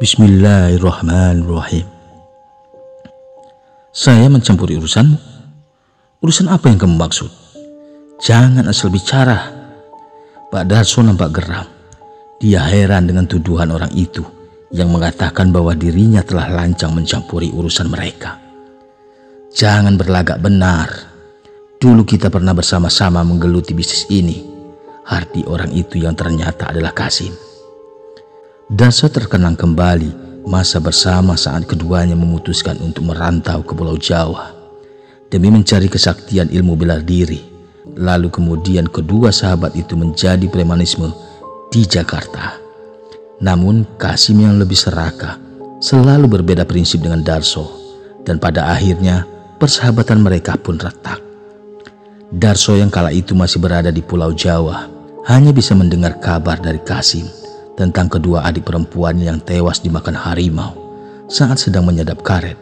Bismillahirrahmanirrahim. Saya mencampuri urusanmu? Urusan apa yang kamu maksud? Jangan asal bicara. Pak Darso nampak geram. Dia heran dengan tuduhan orang itu yang mengatakan bahwa dirinya telah lancang mencampuri urusan mereka. Jangan berlagak benar. Dulu kita pernah bersama-sama menggeluti bisnis ini. Hardi orang itu yang ternyata adalah Kasim. Darso terkenang kembali masa bersama saat keduanya memutuskan untuk merantau ke Pulau Jawa demi mencari kesaktian ilmu bela diri. Lalu kemudian kedua sahabat itu menjadi premanisme di Jakarta. Namun Kasim yang lebih serakah selalu berbeda prinsip dengan Darso, dan pada akhirnya persahabatan mereka pun retak. Darso yang kala itu masih berada di Pulau Jawa hanya bisa mendengar kabar dari Kasim tentang kedua adik perempuannya yang tewas dimakan harimau saat sedang menyadap karet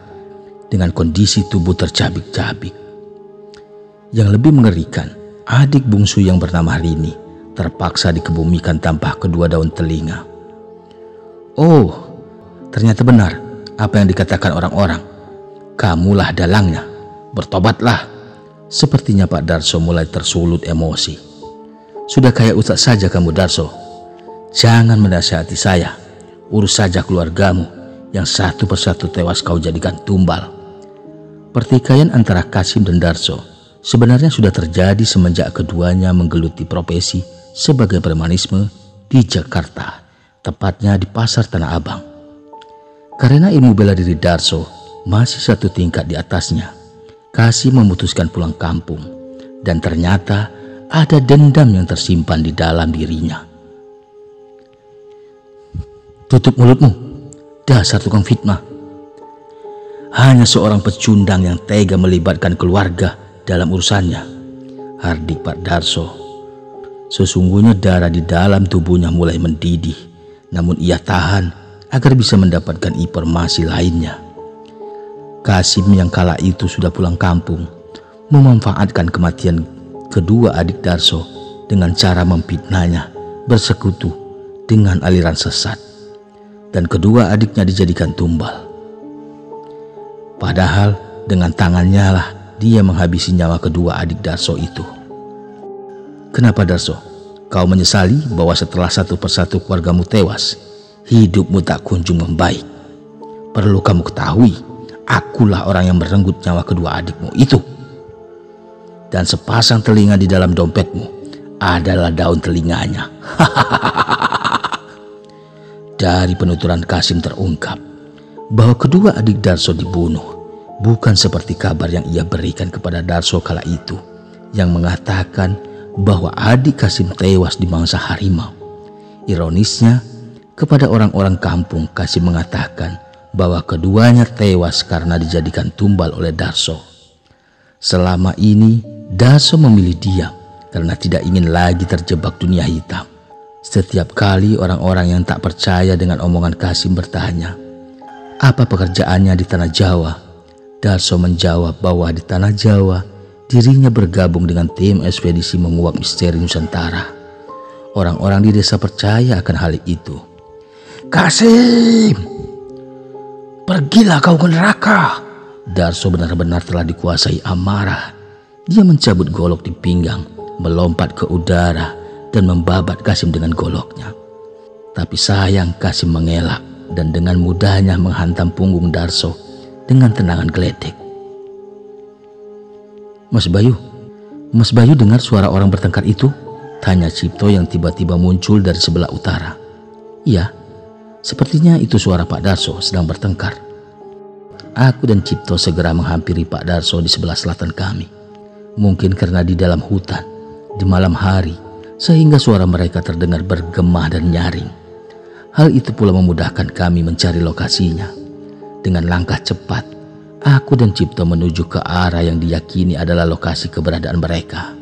dengan kondisi tubuh tercabik-cabik. Yang lebih mengerikan, adik bungsu yang bernama Rini terpaksa dikebumikan tanpa kedua daun telinga. Oh, ternyata benar apa yang dikatakan orang-orang. Kamulah dalangnya, bertobatlah. Sepertinya Pak Darso mulai tersulut emosi. Sudah kayak ustaz saja kamu, Darso. Jangan menasihati saya, urus saja keluargamu yang satu persatu tewas kau jadikan tumbal. Pertikaian antara Kasim dan Darso sebenarnya sudah terjadi semenjak keduanya menggeluti profesi sebagai premanisme di Jakarta, tepatnya di Pasar Tanah Abang. Karena ilmu bela diri Darso masih satu tingkat di atasnya, Kasim memutuskan pulang kampung, dan ternyata ada dendam yang tersimpan di dalam dirinya. Tutup mulutmu, dasar tukang fitnah. Hanya seorang pecundang yang tega melibatkan keluarga dalam urusannya, hardik Pak Darso. Sesungguhnya darah di dalam tubuhnya mulai mendidih, namun ia tahan agar bisa mendapatkan informasi lainnya. Kasim yang kala itu sudah pulang kampung memanfaatkan kematian kedua adik Darso dengan cara memfitnahnya bersekutu dengan aliran sesat, dan kedua adiknya dijadikan tumbal. Padahal dengan tangannya lah dia menghabisi nyawa kedua adik Darso itu. Kenapa Darso? Kau menyesali bahwa setelah satu persatu keluargamu tewas, hidupmu tak kunjung membaik? Perlu kamu ketahui, akulah orang yang merenggut nyawa kedua adikmu itu. Dan sepasang telinga di dalam dompetmu adalah daun telinganya. Dari penuturan Kasim terungkap bahwa kedua adik Darso dibunuh, bukan seperti kabar yang ia berikan kepada Darso kala itu, yang mengatakan bahwa adik Kasim tewas di mangsa harimau. Ironisnya, kepada orang-orang kampung Kasim mengatakan bahwa keduanya tewas karena dijadikan tumbal oleh Darso. Selama ini Darso memilih diam karena tidak ingin lagi terjebak dunia hitam. Setiap kali orang-orang yang tak percaya dengan omongan Kasim bertanya, apa pekerjaannya di Tanah Jawa? Darso menjawab bahwa di Tanah Jawa dirinya bergabung dengan tim ekspedisi menguak misteri Nusantara. Orang-orang di desa percaya akan hal itu. Kasim, pergilah kau ke neraka. Darso benar-benar telah dikuasai amarah. Dia mencabut golok di pinggang, melompat ke udara, dan membabat Kasim dengan goloknya. Tapi sayang, Kasim mengelak dan dengan mudahnya menghantam punggung Darso dengan tendangan geledek. Mas Bayu dengar suara orang bertengkar itu? Tanya Cipto yang tiba-tiba muncul dari sebelah utara. Iya, sepertinya itu suara Pak Darso sedang bertengkar. Aku dan Cipto segera menghampiri Pak Darso di sebelah selatan kami. Mungkin karena di dalam hutan, di malam hari, sehingga suara mereka terdengar bergema dan nyaring. Hal itu pula memudahkan kami mencari lokasinya. Dengan langkah cepat, aku dan Cipto menuju ke arah yang diyakini adalah lokasi keberadaan mereka.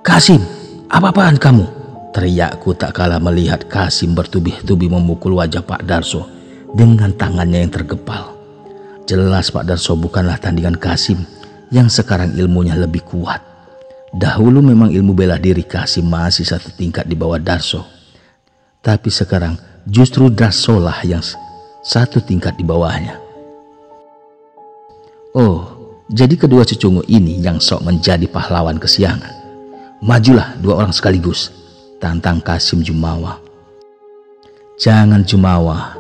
Kasim, apa-apaan kamu? Teriakku tak kalah melihat Kasim bertubi-tubi memukul wajah Pak Darso dengan tangannya yang tergepal. Jelas Pak Darso bukanlah tandingan Kasim yang sekarang ilmunya lebih kuat. Dahulu memang ilmu bela diri Kasim masih satu tingkat di bawah Darso. Tapi sekarang justru Darso lah yang satu tingkat di bawahnya. Oh, jadi kedua cucungu ini yang sok menjadi pahlawan kesiangan. Majulah 2 orang sekaligus, tantang Kasim Jumawa. Jangan Jumawa,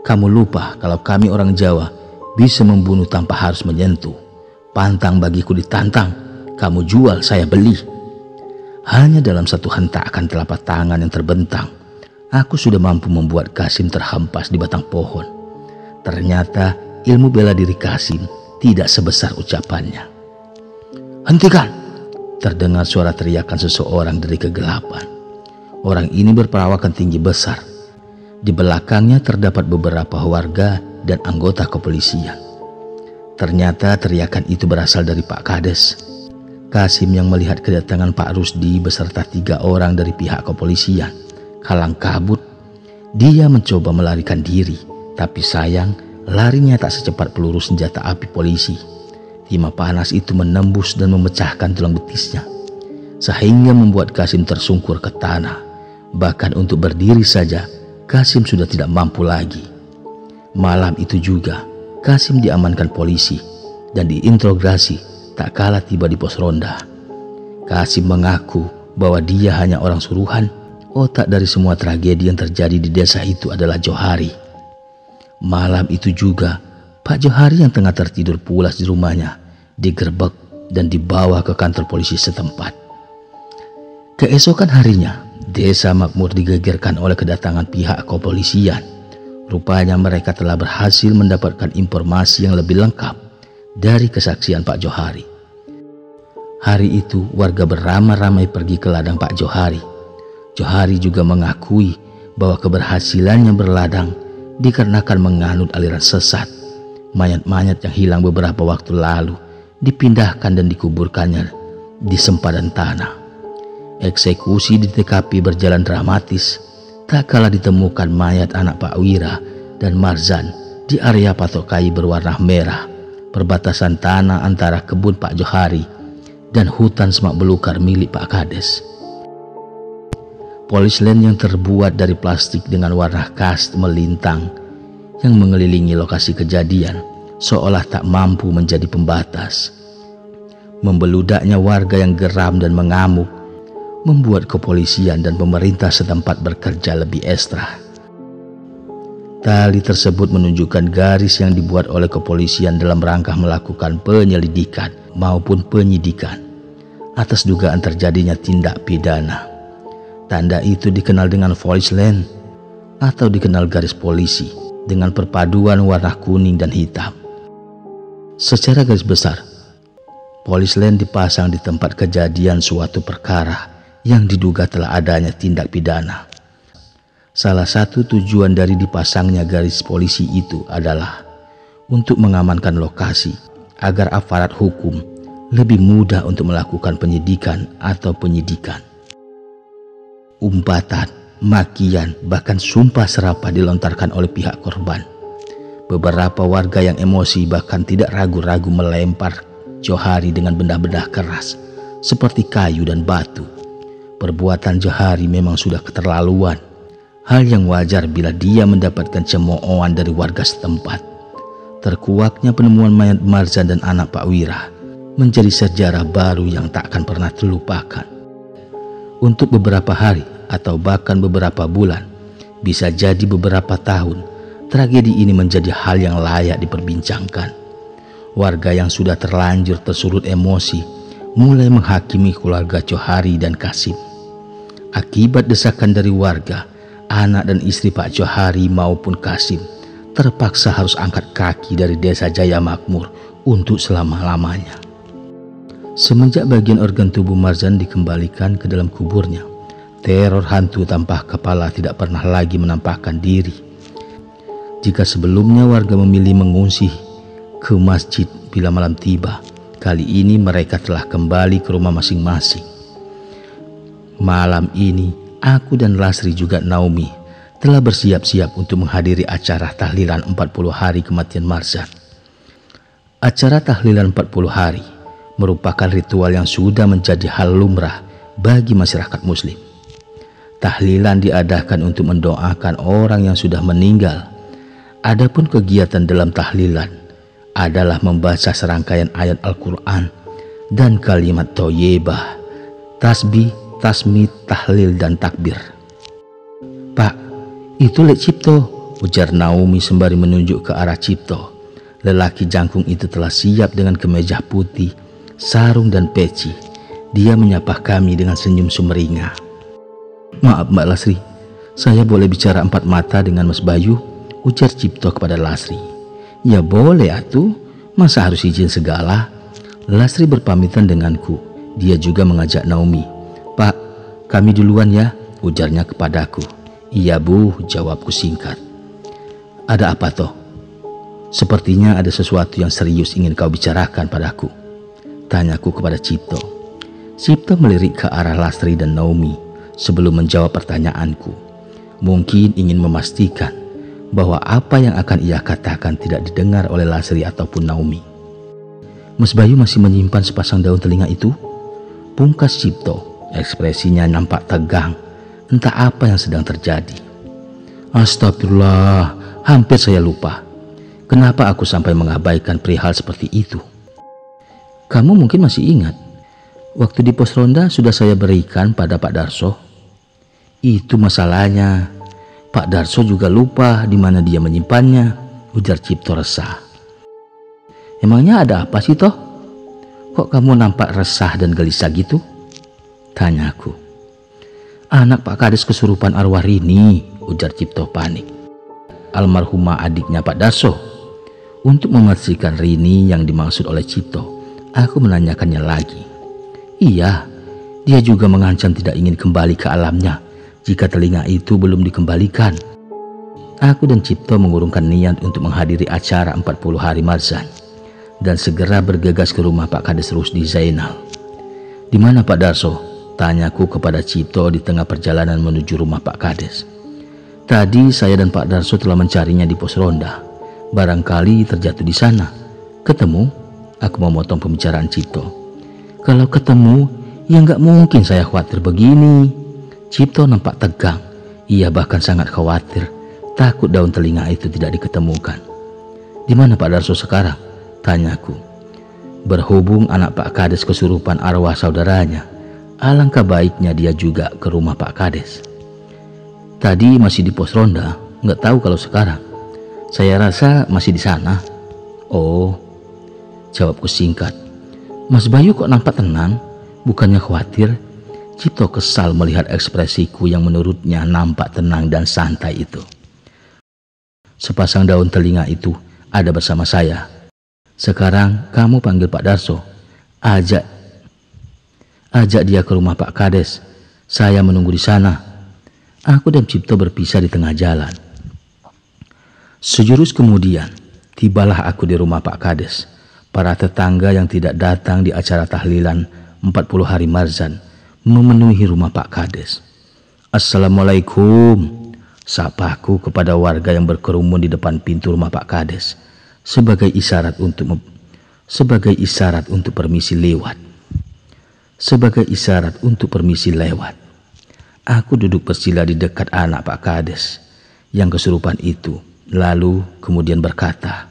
kamu lupa kalau kami orang Jawa bisa membunuh tanpa harus menyentuh. Pantang bagiku ditantang, kamu jual saya beli. Hanya dalam satu hentakan telapak tangan yang terbentang, aku sudah mampu membuat Kasim terhempas di batang pohon. Ternyata ilmu bela diri Kasim tidak sebesar ucapannya. Hentikan! Terdengar suara teriakan seseorang dari kegelapan. Orang ini berperawakan tinggi besar. Di belakangnya terdapat beberapa warga dan anggota kepolisian. Ternyata teriakan itu berasal dari Pak Kades. Kasim yang melihat kedatangan Pak Rusdi beserta 3 orang dari pihak kepolisian kalang kabut. Dia mencoba melarikan diri, tapi sayang larinya tak secepat peluru senjata api polisi. Timah panas itu menembus dan memecahkan tulang betisnya, sehingga membuat Kasim tersungkur ke tanah. Bahkan untuk berdiri saja Kasim sudah tidak mampu lagi. Malam itu juga Kasim diamankan polisi dan diinterogasi tak kala tiba di pos ronda. Kasim mengaku bahwa dia hanya orang suruhan. Otak dari semua tragedi yang terjadi di desa itu adalah Johari. Malam itu juga Pak Johari yang tengah tertidur pulas di rumahnya digerebek dan dibawa ke kantor polisi setempat. Keesokan harinya Desa Makmur digegerkan oleh kedatangan pihak kepolisian. Rupanya mereka telah berhasil mendapatkan informasi yang lebih lengkap dari kesaksian Pak Johari. Hari itu warga beramai-ramai pergi ke ladang Pak Johari. Johari juga mengakui bahwa keberhasilannya berladang dikarenakan menganut aliran sesat. Mayat-mayat yang hilang beberapa waktu lalu dipindahkan dan dikuburkannya di sempadan tanah. Eksekusi di TKP berjalan dramatis. Tak kala ditemukan mayat anak Pak Wira dan Marzan di area patok kayu berwarna merah, perbatasan tanah antara kebun Pak Johari dan hutan semak belukar milik Pak Kades. Polis lain yang terbuat dari plastik dengan warna khas melintang yang mengelilingi lokasi kejadian seolah tak mampu menjadi pembatas. Membeludaknya warga yang geram dan mengamuk membuat kepolisian dan pemerintah setempat bekerja lebih ekstra. Tali tersebut menunjukkan garis yang dibuat oleh kepolisian dalam rangka melakukan penyelidikan maupun penyidikan atas dugaan terjadinya tindak pidana. Tanda itu dikenal dengan voice line atau dikenal garis polisi dengan perpaduan warna kuning dan hitam. Secara garis besar, voice line dipasang di tempat kejadian suatu perkara yang diduga telah adanya tindak pidana. Salah satu tujuan dari dipasangnya garis polisi itu adalah untuk mengamankan lokasi agar aparat hukum lebih mudah untuk melakukan penyidikan atau penyidikan. Umpatan, makian, bahkan sumpah serapah dilontarkan oleh pihak korban. Beberapa warga yang emosi bahkan tidak ragu-ragu melempar Johari dengan benda-benda keras seperti kayu dan batu. Perbuatan Johari memang sudah keterlaluan. Hal yang wajar bila dia mendapatkan cemoohan dari warga setempat. Terkuaknya penemuan mayat Marzan dan anak Pak Wira menjadi sejarah baru yang tak akan pernah terlupakan. Untuk beberapa hari atau bahkan beberapa bulan, bisa jadi beberapa tahun, tragedi ini menjadi hal yang layak diperbincangkan. Warga yang sudah terlanjur tersulut emosi mulai menghakimi keluarga Johari dan Kasim. Akibat desakan dari warga, anak dan istri Pak Johari maupun Kasim terpaksa harus angkat kaki dari desa Jaya Makmur untuk selama-lamanya. Semenjak bagian organ tubuh Marzan dikembalikan ke dalam kuburnya, teror hantu tanpa kepala tidak pernah lagi menampakkan diri. Jika sebelumnya warga memilih mengungsi ke masjid bila malam tiba, kali ini mereka telah kembali ke rumah masing-masing. Malam ini, aku dan Lasri juga Naomi telah bersiap-siap untuk menghadiri acara tahlilan 40 hari kematian Marzan. Acara tahlilan 40 hari merupakan ritual yang sudah menjadi hal lumrah bagi masyarakat muslim. Tahlilan diadakan untuk mendoakan orang yang sudah meninggal Adapun kegiatan dalam tahlilan adalah membaca serangkaian ayat Al-Quran dan kalimat thayyibah, tasbih, tasmid, tahlil, dan takbir. "Pak, itu Lek Cipto," ujar Naomi sembari menunjuk ke arah Cipto. Lelaki jangkung itu telah siap dengan kemeja putih, sarung, dan peci. Dia menyapa kami dengan senyum sumringah. "Maaf Mbak Lasri, saya boleh bicara empat mata dengan Mas Bayu?" ujar Cipto kepada Lasri. "Ya boleh atuh, masa harus izin segala?" Lasri berpamitan denganku. Dia juga mengajak Naomi. "Pak, kami duluan ya," ujarnya kepadaku. "Iya Bu," jawabku singkat. "Ada apa toh? Sepertinya ada sesuatu yang serius ingin kau bicarakan padaku," tanyaku kepada Cipto. Cipto melirik ke arah Lasri dan Naomi sebelum menjawab pertanyaanku. Mungkin ingin memastikan bahwa apa yang akan ia katakan tidak didengar oleh Lasri ataupun Naomi. "Mas Bayu masih menyimpan sepasang daun telinga itu?" pungkas Cipto. Ekspresinya nampak tegang, entah apa yang sedang terjadi. "Astagfirullah, hampir saya lupa. Kenapa aku sampai mengabaikan perihal seperti itu? Kamu mungkin masih ingat, waktu di pos ronda sudah saya berikan pada Pak Darso. Itu masalahnya. Pak Darso juga lupa di mana dia menyimpannya," ujar Cipto resah. "Emangnya ada apa sih toh? Kok kamu nampak resah dan gelisah gitu?" tanyaku. "Anak Pak Kades kesurupan arwah Rini," ujar Cipto panik. "Almarhumah adiknya Pak Darso." Untuk memastikan Rini yang dimaksud oleh Cipto, aku menanyakannya lagi. "Iya, dia juga mengancam tidak ingin kembali ke alamnya jika telinga itu belum dikembalikan." Aku dan Cipto mengurungkan niat untuk menghadiri acara 40 hari Marzan dan segera bergegas ke rumah Pak Kades Rusdi Zainal. "Di mana Pak Darso?" tanyaku kepada Cipto di tengah perjalanan menuju rumah Pak Kades. "Tadi saya dan Pak Darso telah mencarinya di pos ronda. Barangkali terjatuh di sana." "Ketemu?" Aku memotong pembicaraan Cipto. "Kalau ketemu, ya nggak mungkin saya khawatir begini." Cipto nampak tegang. Ia bahkan sangat khawatir, takut daun telinga itu tidak diketemukan. "Di mana Pak Darso sekarang?" tanyaku. Berhubung anak Pak Kades kesurupan arwah saudaranya, alangkah baiknya dia juga ke rumah Pak Kades. "Tadi masih di pos ronda, nggak tahu kalau sekarang. Saya rasa masih di sana." "Oh," jawabku singkat. "Mas Bayu kok nampak tenang, bukannya khawatir?" Cipto kesal melihat ekspresiku yang menurutnya nampak tenang dan santai itu. "Sepasang daun telinga itu ada bersama saya. Sekarang kamu panggil Pak Darso. Ajak dia ke rumah Pak Kades. Saya menunggu di sana." Aku dan Cipto berpisah di tengah jalan. Sejurus kemudian, tibalah aku di rumah Pak Kades. Para tetangga yang tidak datang di acara tahlilan 40 hari Marzan memenuhi rumah Pak Kades. "Assalamualaikum," sapaku kepada warga yang berkerumun di depan pintu rumah Pak Kades sebagai isyarat untuk permisi lewat. Aku duduk bersila di dekat anak Pak Kades yang kesurupan itu, lalu kemudian berkata,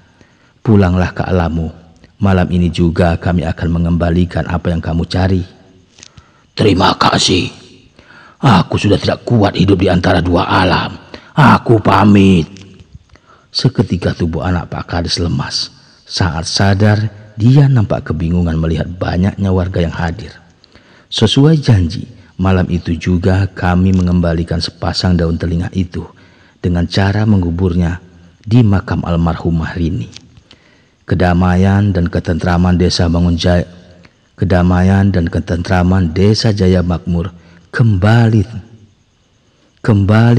"Pulanglah ke alammu. Malam ini juga kami akan mengembalikan apa yang kamu cari." "Terima kasih. Aku sudah tidak kuat hidup di antara dua alam. Aku pamit." Seketika tubuh anak Pak Kades lemas. Saat sadar, dia nampak kebingungan melihat banyaknya warga yang hadir. Sesuai janji, malam itu juga kami mengembalikan sepasang daun telinga itu dengan cara menguburnya di makam almarhumah Rini. Kedamaian dan ketentraman desa Jaya Makmur kembali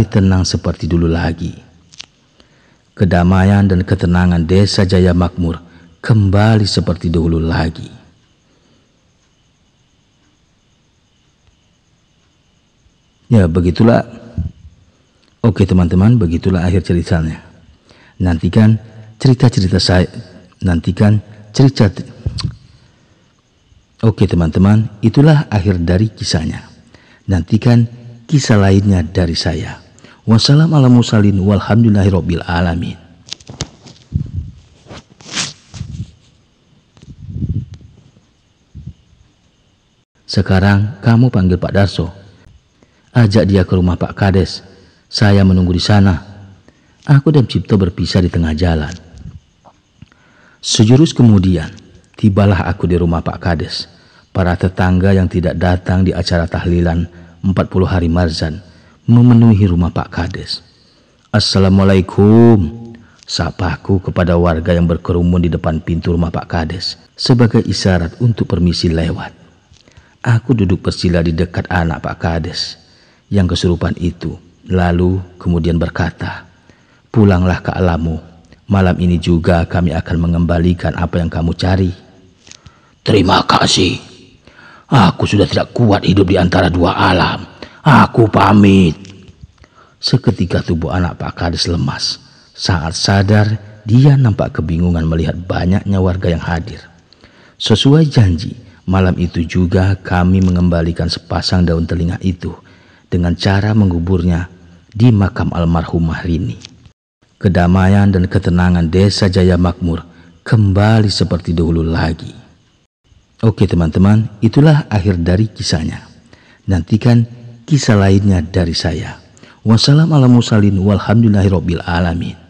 tenang seperti dulu lagi. Kedamaian dan ketenangan desa Jaya Makmur kembali seperti dulu lagi. Ya, begitulah. Oke teman-teman, begitulah akhir ceritanya. Nantikan Oke teman-teman, itulah akhir dari kisahnya. Nantikan kisah lainnya dari saya. Wassalamualaikum warahmatullahi wabarakatuh. Sekarang kamu panggil Pak Darso. Ajak dia ke rumah Pak Kades. Saya menunggu di sana. Aku dan Cipto berpisah di tengah jalan. Sejurus kemudian, tibalah aku di rumah Pak Kades. Para tetangga yang tidak datang di acara tahlilan 40 hari Marzan memenuhi rumah Pak Kades. Assalamualaikum, sapaku kepada warga yang berkerumun di depan pintu rumah Pak Kades sebagai isyarat untuk permisi lewat. Aku duduk bersila di dekat anak Pak Kades yang kesurupan itu, lalu kemudian berkata, "Pulanglah ke alammu. Malam ini juga kami akan mengembalikan apa yang kamu cari." "Terima kasih. Aku sudah tidak kuat hidup di antara dua alam. Aku pamit." Seketika tubuh anak Pak Kades lemas. Saat sadar, dia nampak kebingungan melihat banyaknya warga yang hadir. Sesuai janji, malam itu juga kami mengembalikan sepasang daun telinga itu dengan cara menguburnya di makam almarhumah Rini. Kedamaian dan ketenangan desa Jaya Makmur kembali seperti dahulu lagi. Oke teman-teman, itulah akhir dari kisahnya. Nantikan kisah lainnya dari saya. Wassalamualaikum warahmatullahi wabarakatuh.